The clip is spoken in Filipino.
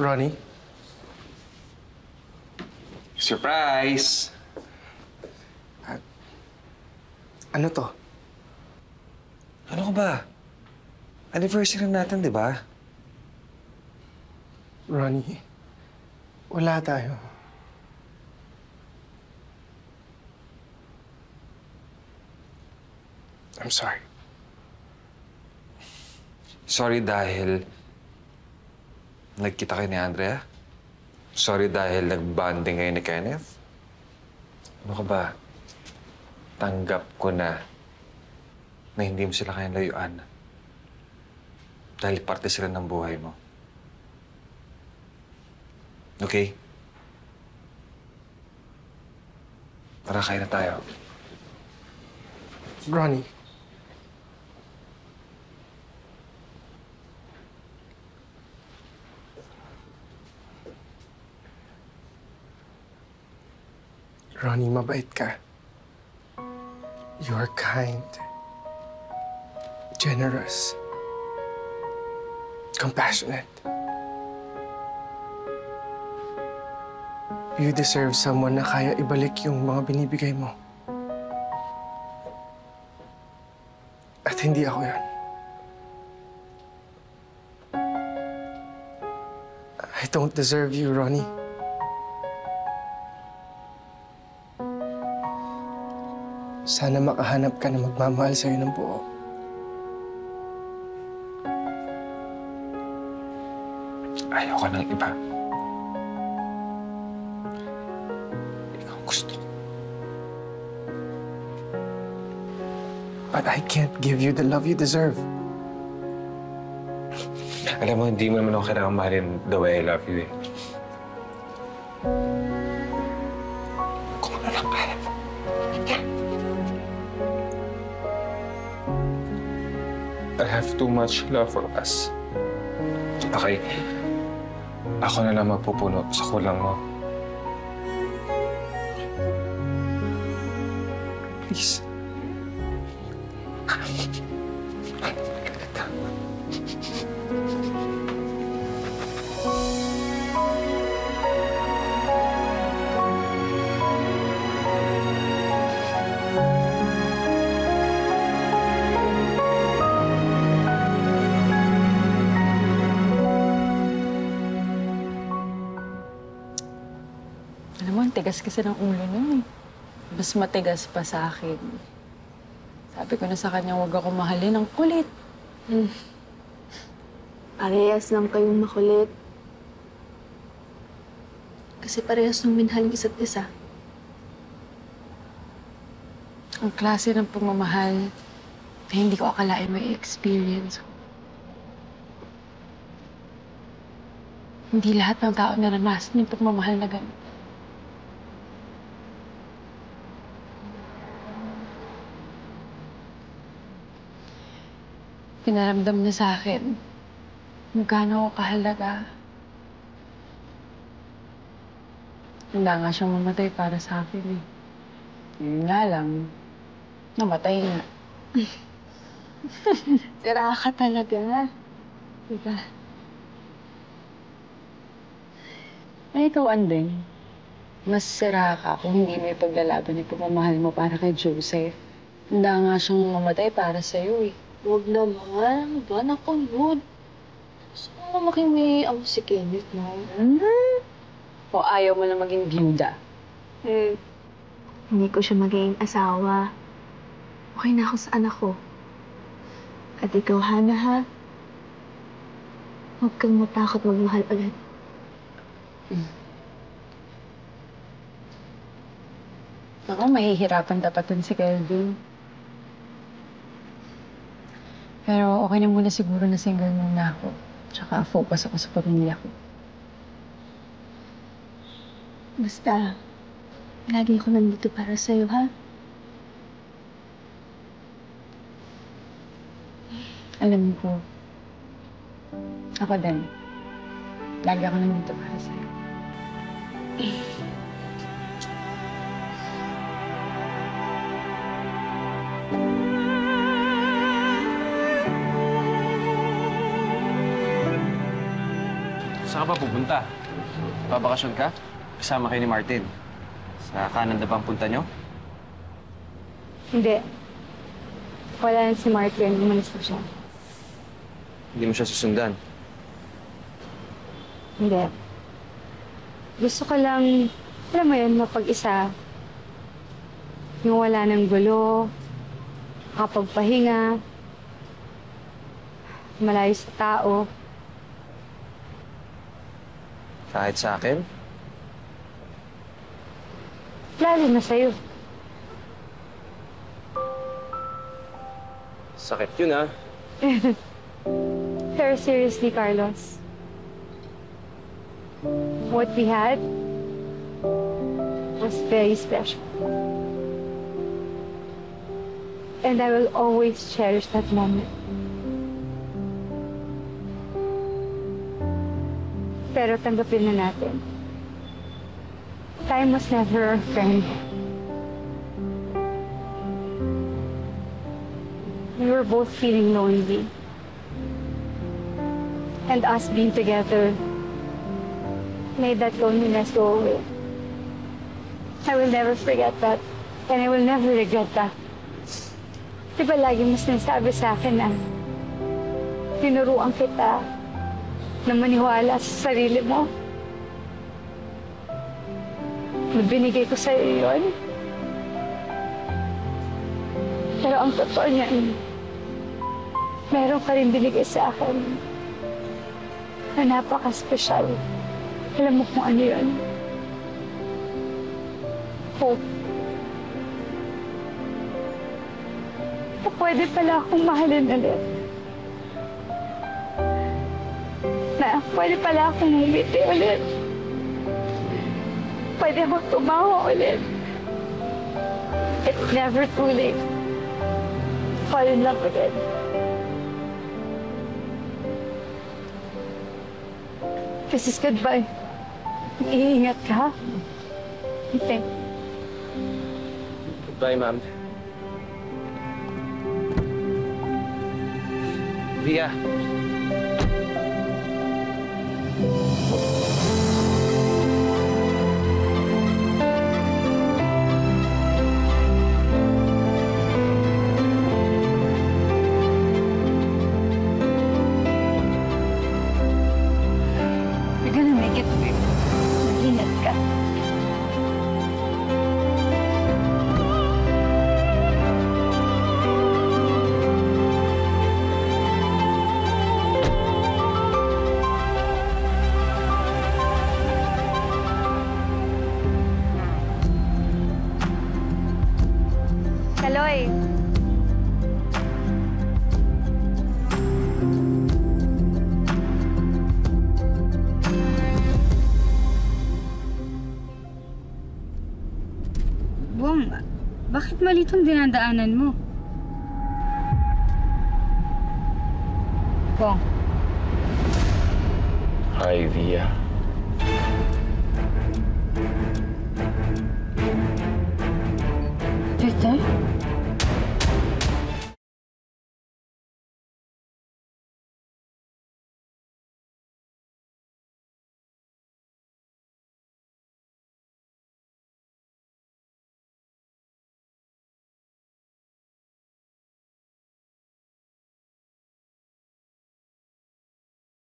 Ronnie? Surprise! Ano to? Ano ka ba? Anniversary natin, di ba? Ronnie, wala tayo. I'm sorry. Sorry dahil nagkita kayo ni Andrea? Sorry dahil nag-bonding kayo ni Kenneth? Ano ka ba? Tanggap ko na hindi mo sila kayang layuan. Dahil parte sila ng buhay mo. Okay? Tara, kain na tayo. Ronnie. Ronnie, mabait ka. You're kind, generous, compassionate. You deserve someone na kaya ibalik yung mga binibigay mo. At hindi ako yan. I don't deserve you, Ronnie. Sana makahanap ka na magmamahal sa'yo ng buo. Ayoko ng iba. Ikaw gusto ko. But I can't give you the love you deserve. Alam mo, hindi mo naman ako kailangan mahalin the way I love you, eh. Kung ano lang kaya mo. I have too much love for us. Okay, ako na lang magpupuno sa kulang mo. Please. Alam mo, ang tigas kasi ng ulo nun eh. Mas matigas pa sa akin. Sabi ko na sa kanya, huwag ako mahalin. Ang kulit. Parehas lang kayong makulit. Kasi parehas nung minahal ng isa't isa. Ang klase ng pagmamahal na hindi ko akalain may experience ko. Hindi lahat ng tao naranasan yung pagmamahal na gano'n. Pinaramdam niya sa akin kung gaano ako kahalaga. Handa nga siyang mamatay para sa akin eh. Yun nga lang, namatay nga. Sira ka talaga. Diba? Ay, ikaw, Andeng. Mas sira ka kung hindi may paglalaban yung pagmamahal mo para kay Joseph. Handa nga siyang mamatay para sa'yo eh. Huwag naman. Ba, naku, Lord. Gusto mo maging may amo si Kenneth, no? O ayaw mo na maging byuda? Hindi ko siya magiging asawa. Okay na ako sa anak ko. At ikaw, Hana, ha? Huwag kang matakot magmahal ulit. Ako, mahihirapan dapat si Kelvin. Pero okay na muna siguro na single muna ako. Tsaka focus ako sa pamilya ko. Basta, lagi ako nandito para sa'yo, ha? Alam ko, ako din. Lagi ako nandito para sa'yo. Saan ka pa pupunta? Babakasyon ka? Kasama kayo ni Martin. Sa Canada ba ang punta nyo? Hindi. Wala na si Martin. Umalis na siya. Hindi mo siya susundan. Hindi. Gusto ko lang, alam mo yun, mapag-isa. Yung wala ng gulo, makapagpahinga, malayo sa tao. Kahit sa akin? Lalo na sa'yo. Sakit yun, ha? Pero seriously, Carlos, what we had was very special. And I will always cherish that moment. Pero tanggapin na natin. Time was never our friend. We were both feeling lonely. And us being together made that loneliness go away. I will never forget that. And I will never regret that. Diba lagi mo sinasabi sa akin na tinuruan kita na maniwala sa sarili mo? Binigay ko sa'yo yun. Pero ang totoo niyan, meron ka rin binigay sa akin na napaka-special. Alam mo kung ano yun? Hope. Na pwede pala akong mahalin ulit. Na pwede pala akong umiti ulit. Pwede akong tumawa ulit. It's never too late to fall in love again. This is goodbye. Iingat ka, ha? Okay. Goodbye, ma'am. Via. You're gonna make it big. Mag-ingat ka. Kaloy! Bong, bakit mali itong dinadaanan mo? Bong, Hi, Via. Tita?